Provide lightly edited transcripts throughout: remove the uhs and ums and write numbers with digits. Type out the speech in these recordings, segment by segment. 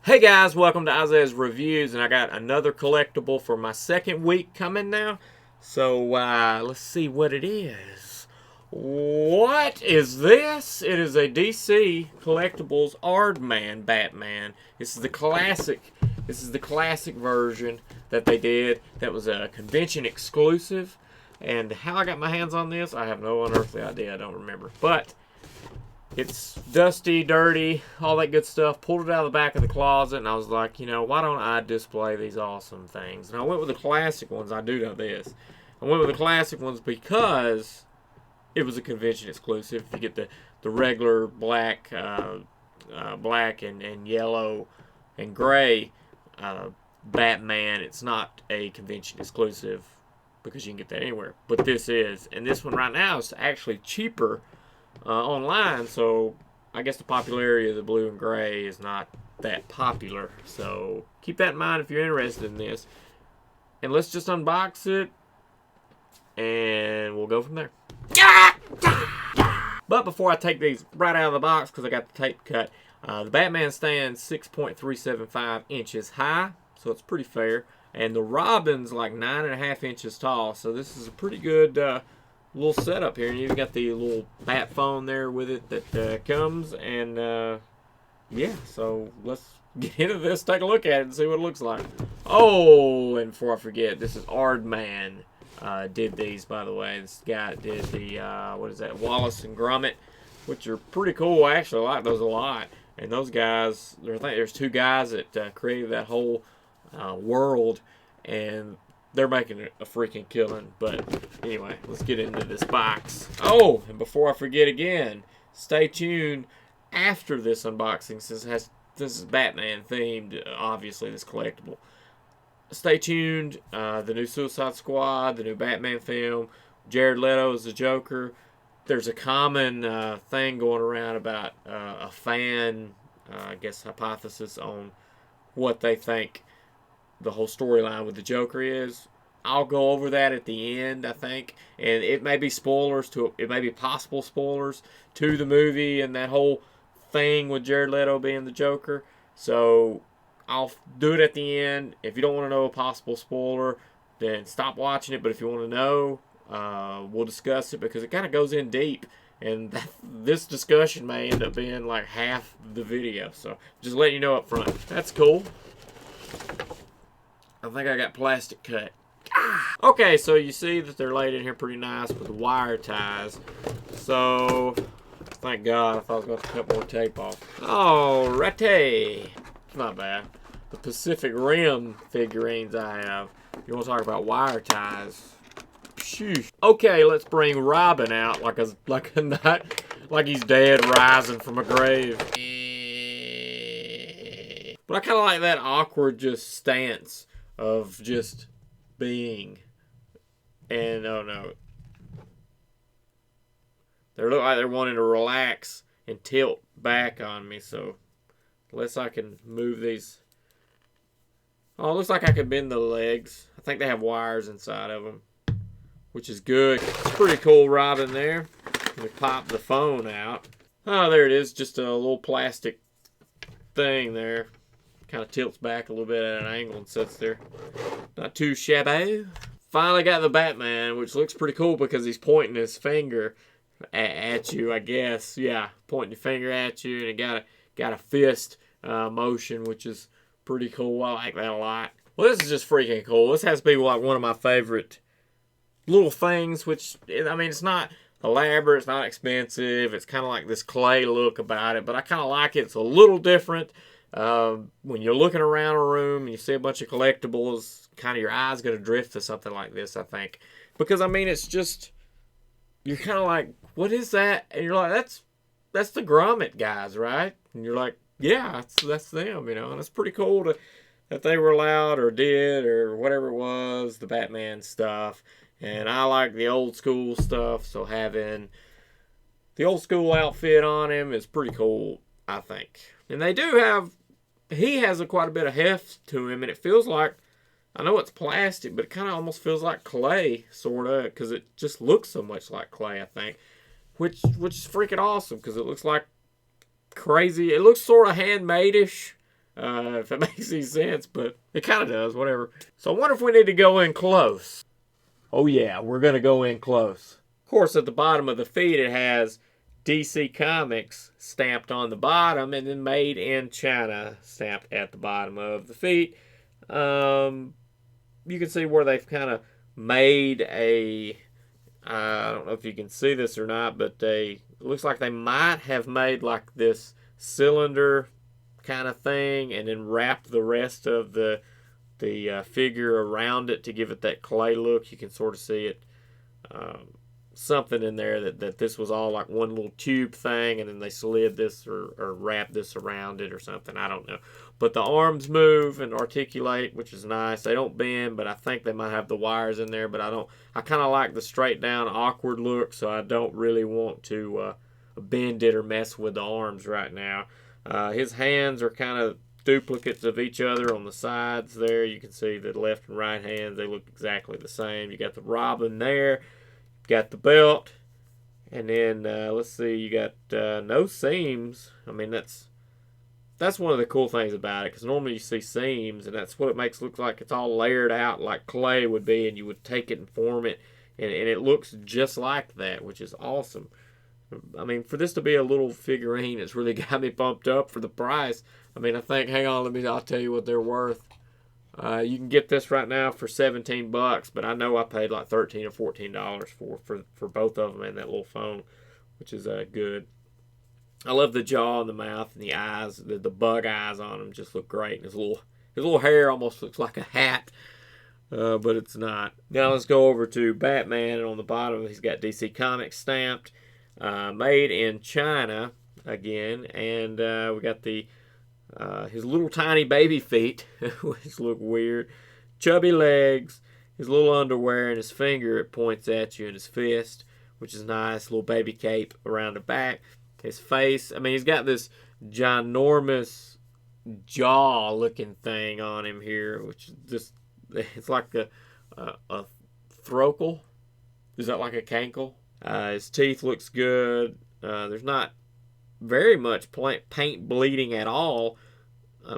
Hey guys, welcome to Isaiah's Reviews, and I got another collectible for my second week coming now. So, let's see what it is. What is this? It is a DC Collectibles Aardman Batman. This is the classic. This is the classic version that they did. That was a convention exclusive. And how I got my hands on this, I have no unearthly idea. I don't remember. But it's dusty, dirty, all that good stuff. Pulled it out of the back of the closet, and I was like, you know, why don't I display these awesome things? And I went with the classic ones. I do know this. I went with the classic ones because it was a convention exclusive. You get the regular black, black and yellow and gray Batman. It's not a convention exclusive because you can get that anywhere. But this is. And this one right now is actually cheaper online, so I guess the popularity of the blue and gray is not that popular. So keep that in mind if you're interested in this. And let's just unbox it, and we'll go from there. But before I take these right out of the box, because I got the tape cut, the Batman stands 6.375 inches high, so it's pretty fair. And the Robin's like 9.5 inches tall, so this is a pretty good little setup here. And you've got the little bat phone there with it that comes, and yeah, so let's get into this, take a look at it, and see what it looks like. Oh, and before I forget, this is Aardman did these, by the way. This guy did the what is that, Wallace and Gromit, which are pretty cool. I actually like those a lot. And those guys, I think there's two guys that created that whole world, and they're making a freaking killing. But anyway, let's get into this box. Oh, and before I forget again, stay tuned after this unboxing, since this is Batman themed, obviously, this collectible. Stay tuned. The new Suicide Squad, the new Batman film, Jared Leto is the Joker. There's a common thing going around about a fan, I guess, hypothesis on what they think the whole storyline with the Joker is. I'll go over that at the end, I think, and it may be spoilers it may be possible spoilers to the movie and that whole thing with Jared Leto being the Joker. So I'll do it at the end. If you don't want to know a possible spoiler, then stop watching it. But if you want to know, we'll discuss it, because it kind of goes in deep, and this discussion may end up being like half the video. So just letting you know up front. That's cool. I think I got plastic cut. Okay, so you see that they're laid in here pretty nice with wire ties. So, thank God, I thought I was going to cut more tape off. Alrighty. Not bad. The Pacific Rim figurines I have. You want to talk about wire ties? Sheesh. Okay, let's bring Robin out like he's dead, rising from a grave. But I kind of like that awkward just stance of just being. And oh no, they look like they're wanting to relax and tilt back on me. So unless I can move these. Oh, it looks like I could bend the legs. I think they have wires inside of them, which is good. It's pretty cool Robin there. Let me pop the phone out. Oh, there it is. Just a little plastic thing there. Kind of tilts back a little bit at an angle and sits there. Not too shabby. Finally got the Batman, which looks pretty cool because he's pointing his finger at you, I guess. Yeah, pointing your finger at you, and it got a fist motion, which is pretty cool. I like that a lot. Well, this is just freaking cool. This has to be like one of my favorite little things, which, I mean, it's not elaborate, it's not expensive. It's kind of like this clay look about it, but I kind of like it. It's a little different. When you're looking around a room and you see a bunch of collectibles, kind of your eye's going to drift to something like this, I think. Because, I mean, it's just, you're kind of like, what is that? And you're like, that's the Gromit guys, right? And you're like, yeah, that's them, you know. And it's pretty cool that they were allowed or did or whatever it was, the Batman stuff. And I like the old school stuff, so having the old school outfit on him is pretty cool, I think. And they do have, he has quite a bit of heft to him, and it feels like, I know it's plastic, but it kind of almost feels like clay, sort of, because it just looks so much like clay, I think. Which is freaking awesome, because it looks like crazy. It looks sort of handmade-ish, if it makes any sense, but it kind of does, whatever. So I wonder if we need to go in close. Oh yeah, we're going to go in close. Of course, at the bottom of the feet, it has DC Comics stamped on the bottom, and then Made in China stamped at the bottom of the feet. You can see where they've kind of made a, I don't know if you can see this or not, but it looks like they might have made like this cylinder kind of thing and then wrapped the rest of the figure around it to give it that clay look. You can sort of see it, something in there that this was all like one little tube thing, and then they slid this or wrapped this around it or something. I don't know. But the arms move and articulate, which is nice. They don't bend, but I think they might have the wires in there, but I kind of like the straight down awkward look, so I don't really want to bend it or mess with the arms right now. His hands are kind of duplicates of each other on the sides there. You can see the left and right hands, they look exactly the same. You got the Robin there, got the belt, and then let's see, you got no seams. I mean, that's one of the cool things about it, because normally you see seams, and that's what it makes look like. It's all layered out like clay would be, and you would take it and form it, and it looks just like that, which is awesome. I mean, for this to be a little figurine, it's really got me bumped up for the price. I mean, I think, hang on, I'll tell you what they're worth. You can get this right now for $17, but I know I paid like $13 or $14 for both of them and that little phone, which is good. I love the jaw and the mouth and the eyes. The bug eyes on him just look great. And his little hair almost looks like a hat, but it's not. Now let's go over to Batman, and on the bottom he's got DC Comics stamped, Made in China again, and we got the his little tiny baby feet, which look weird, chubby legs, his little underwear, and his finger it points at you, and his fist, which is nice. Little baby cape around the back. His face, I mean, he's got this ginormous jaw-looking thing on him here, which is just, it's like a throkel. Is that like a cankle? His teeth looks good. There's not very much paint bleeding at all.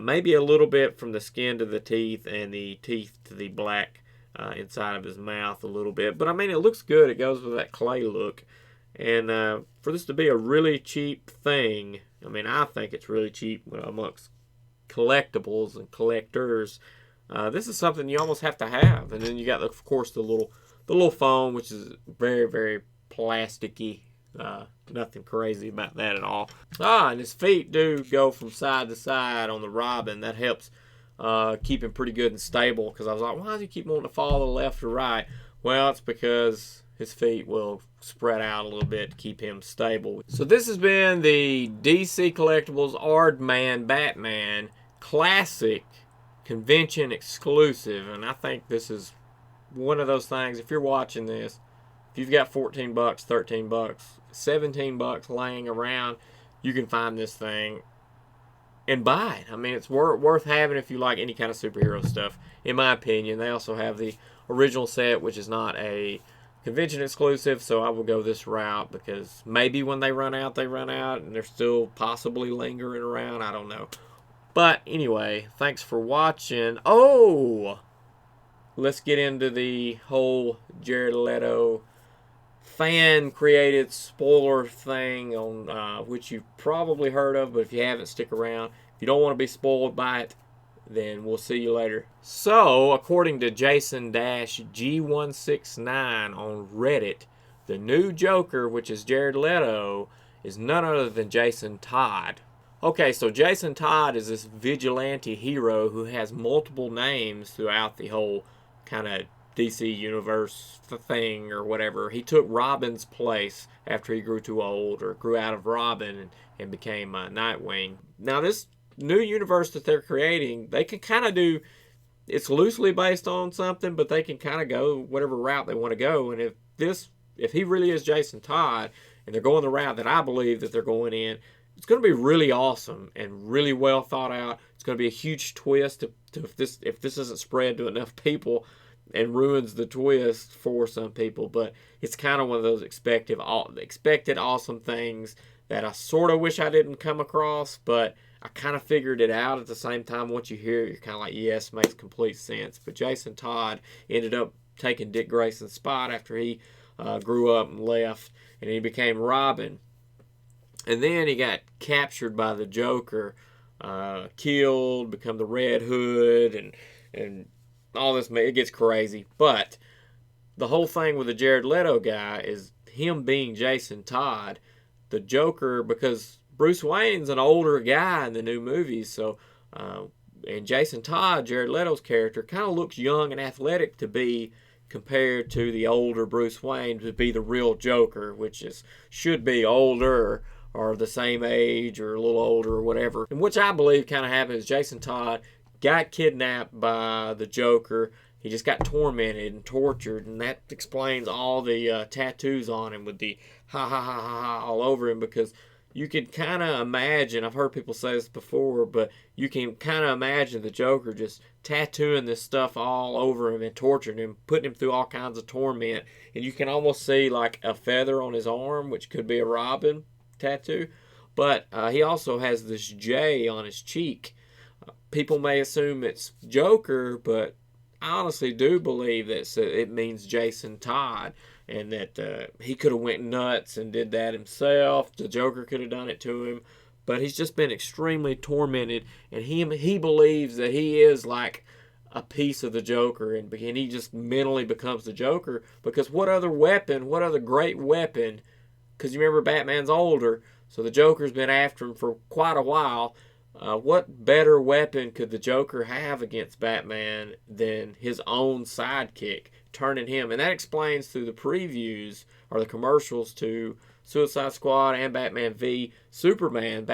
Maybe a little bit from the skin to the teeth and the teeth to the black inside of his mouth a little bit. But I mean, it looks good. It goes with that clay look. And for this to be a really cheap thing, I mean, I think it's really cheap amongst collectibles and collectors. This is something you almost have to have. And then you got, of course, the little phone, which is very, very plasticky. Nothing crazy about that at all. And his feet do go from side to side on the Robin. That helps keep him pretty good and stable, because I was like, why does he keep wanting to fall to the left or right? Well, it's because his feet will spread out a little bit to keep him stable. So this has been the DC Collectibles Aardman Batman Classic Convention Exclusive, and I think this is one of those things, if you're watching this, if you've got $14, $13, $17 laying around, you can find this thing and buy it. I mean, it's worth having if you like any kind of superhero stuff, in my opinion. They also have the original set, which is not a convention exclusive, so I will go this route, because maybe when they run out, and they're still possibly lingering around. I don't know. But anyway, thanks for watching. Oh! Let's get into the whole Jared Leto fan-created spoiler thing, on which you've probably heard of, but if you haven't, stick around. If you don't want to be spoiled by it, then we'll see you later. So, according to Jason-G169 on Reddit, the new Joker, which is Jared Leto, is none other than Jason Todd. Okay, so Jason Todd is this vigilante hero who has multiple names throughout the whole kind of DC universe thing or whatever. He took Robin's place after he grew too old, or grew out of Robin and became Nightwing. Now, this new universe that they're creating, they can kind of do, it's loosely based on something, but they can kind of go whatever route they want to go. And if he really is Jason Todd, and they're going the route that I believe that they're going in, it's going to be really awesome and really well thought out. It's going to be a huge twist if this isn't spread to enough people and ruins the twist for some people. But it's kind of one of those expected awesome things that I sort of wish I didn't come across, but I kind of figured it out at the same time. Once you hear it, you're kind of like, yes, makes complete sense. But Jason Todd ended up taking Dick Grayson's spot after he grew up and left, and he became Robin. And then he got captured by the Joker, killed, become the Red Hood, and all this. It gets crazy. But the whole thing with the Jared Leto guy is him being Jason Todd, the Joker, because Bruce Wayne's an older guy in the new movies, so and Jason Todd, Jared Leto's character, kind of looks young and athletic to be compared to the older Bruce Wayne to be the real Joker, which should be older or the same age or a little older or whatever. And which I believe kind of happened is Jason Todd got kidnapped by the Joker. He just got tormented and tortured, and that explains all the tattoos on him with the ha ha ha ha ha all over him, because you can kind of imagine, I've heard people say this before, but you can kind of imagine the Joker just tattooing this stuff all over him and torturing him, putting him through all kinds of torment. And you can almost see like a feather on his arm, which could be a Robin tattoo. But he also has this J on his cheek. People may assume it's Joker, but I honestly do believe that it means Jason Todd, and that he could have went nuts and did that himself. The Joker could have done it to him, but he's just been extremely tormented, and he believes that he is like a piece of the Joker, and he just mentally becomes the Joker, because what other great weapon, because you remember Batman's older, so the Joker's been after him for quite a while. What better weapon could the Joker have against Batman than his own sidekick, turning him? And that explains through the previews or the commercials to Suicide Squad and Batman v Superman.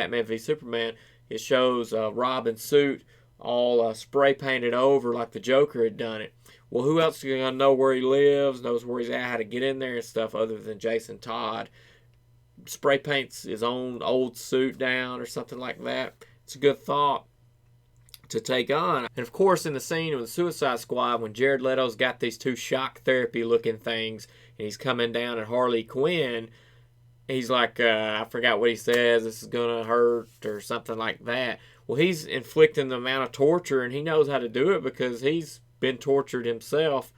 It shows Robin's suit all spray painted over like the Joker had done it. Well, who else is going to know where he lives, knows where he's at, how to get in there and stuff other than Jason Todd? Spray paints his own old suit down or something like that. It's a good thought to take on. And of course, in the scene with the Suicide Squad, when Jared Leto's got these two shock therapy looking things, and he's coming down at Harley Quinn, he's like, I forgot what he says, this is gonna hurt or something like that. Well, he's inflicting the amount of torture, and he knows how to do it because he's been tortured himself.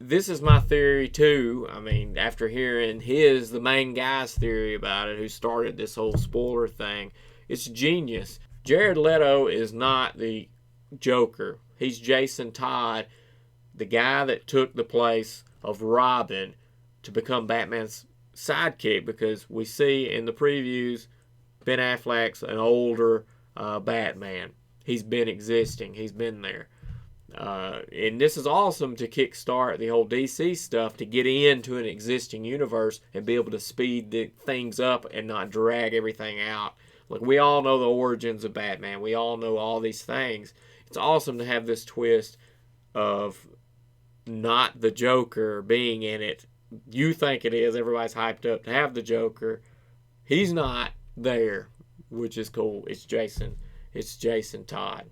This is my theory too. I mean, after hearing the main guy's theory about it, who started this whole spoiler thing, it's genius. Jared Leto is not the Joker. He's Jason Todd, the guy that took the place of Robin to become Batman's sidekick, because we see in the previews Ben Affleck's an older Batman. He's been existing. He's been there. And this is awesome to kickstart the whole DC stuff, to get into an existing universe and be able to speed the things up and not drag everything out. Like, we all know the origins of Batman. We all know all these things. It's awesome to have this twist of not the Joker being in it. You think it is. Everybody's hyped up to have the Joker. He's not there, which is cool. It's Jason. It's Jason Todd.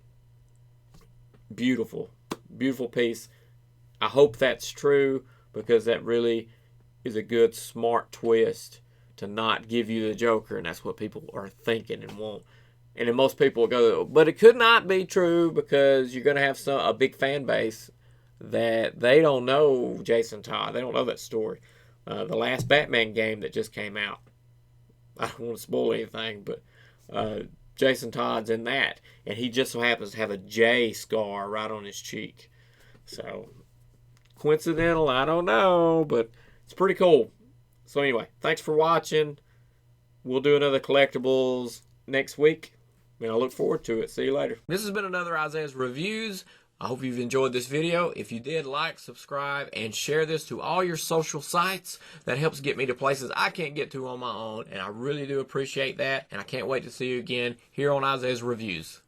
Beautiful. Beautiful piece. I hope that's true, because that really is a good, smart twist to not give you the Joker, and that's what people are thinking and want. And then most people will go, but it could not be true, because you're going to have a big fan base that they don't know Jason Todd. They don't know that story. The last Batman game that just came out, I don't want to spoil anything, but Jason Todd's in that, and he just so happens to have a J scar right on his cheek. So, coincidental, I don't know, but it's pretty cool. So anyway, thanks for watching. We'll do another collectibles next week, and I look forward to it. See you later. This has been another Isaiah's Reviews. I hope you've enjoyed this video. If you did, like, subscribe, and share this to all your social sites. That helps get me to places I can't get to on my own, and I really do appreciate that, and I can't wait to see you again here on Isaiah's Reviews.